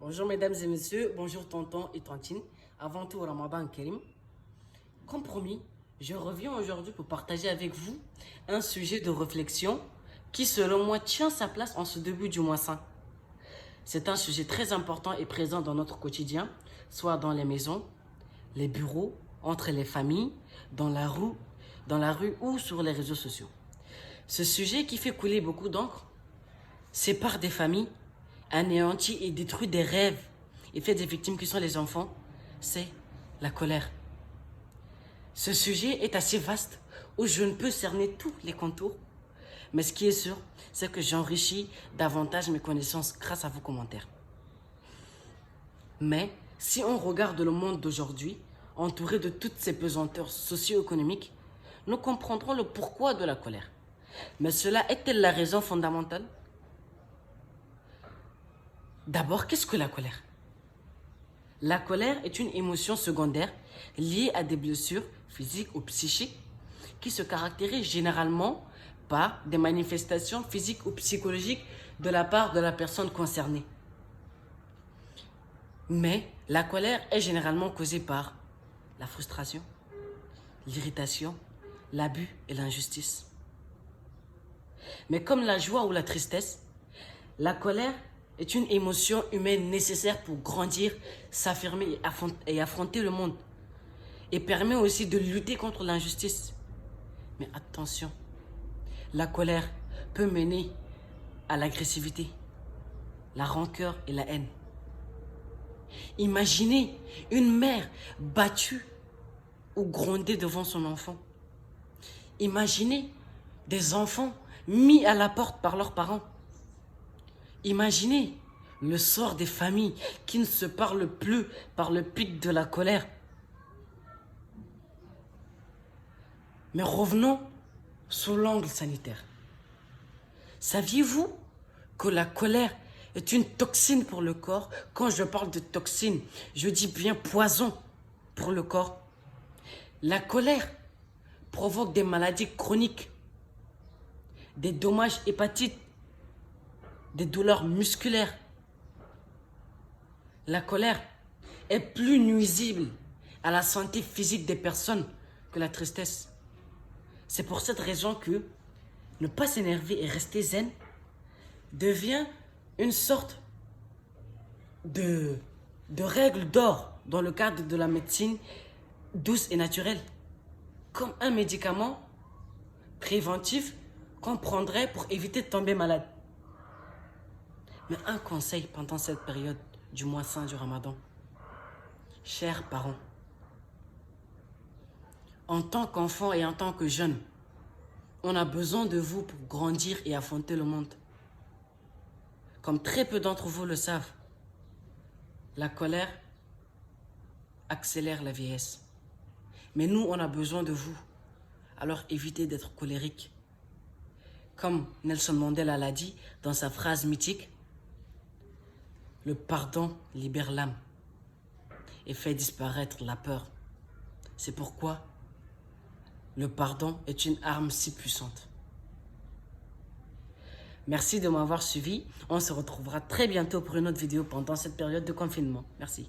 Bonjour mesdames et messieurs, bonjour tonton et tantine. Avant tout, Ramadan Karim. Comme promis, je reviens aujourd'hui pour partager avec vous un sujet de réflexion qui, selon moi, tient sa place en ce début du mois saint. C'est un sujet très important et présent dans notre quotidien, soit dans les maisons, les bureaux, entre les familles, dans la rue ou sur les réseaux sociaux. Ce sujet qui fait couler beaucoup d'encre sépare des familles, anéantit et détruit des rêves et fait des victimes qui sont les enfants, c'est la colère. Ce sujet est assez vaste où je ne peux cerner tous les contours, mais ce qui est sûr, c'est que j'enrichis davantage mes connaissances grâce à vos commentaires. Mais si on regarde le monde d'aujourd'hui, entouré de toutes ces pesanteurs socio-économiques, nous comprendrons le pourquoi de la colère. Mais cela est-elle la raison fondamentale? D'abord, qu'est-ce que la colère? La colère est une émotion secondaire liée à des blessures physiques ou psychiques qui se caractérisent généralement par des manifestations physiques ou psychologiques de la part de la personne concernée. Mais la colère est généralement causée par la frustration, l'irritation, l'abus et l'injustice. Mais comme la joie ou la tristesse, la colère est une émotion humaine nécessaire pour grandir, s'affirmer et affronter le monde. Et permet aussi de lutter contre l'injustice. Mais attention, la colère peut mener à l'agressivité, la rancœur et la haine. Imaginez une mère battue ou grondée devant son enfant. Imaginez des enfants mis à la porte par leurs parents. Imaginez le sort des familles qui ne se parlent plus par le pic de la colère. Mais revenons sous l'angle sanitaire. Saviez-vous que la colère est une toxine pour le corps? Quand je parle de toxine, je dis bien poison pour le corps. La colère provoque des maladies chroniques, des dommages hépatiques, des douleurs musculaires. La colère est plus nuisible à la santé physique des personnes que la tristesse. C'est pour cette raison que ne pas s'énerver et rester zen devient une sorte de règle d'or dans le cadre de la médecine douce et naturelle, comme un médicament préventif qu'on prendrait pour éviter de tomber malade. Mais un conseil pendant cette période du mois saint du Ramadan. Chers parents, en tant qu'enfant et en tant que jeune, on a besoin de vous pour grandir et affronter le monde. Comme très peu d'entre vous le savent, la colère accélère la vieillesse. Mais nous, on a besoin de vous. Alors évitez d'être colérique. Comme Nelson Mandela l'a dit dans sa phrase mythique, le pardon libère l'âme et fait disparaître la peur. C'est pourquoi le pardon est une arme si puissante. Merci de m'avoir suivi. On se retrouvera très bientôt pour une autre vidéo pendant cette période de confinement. Merci.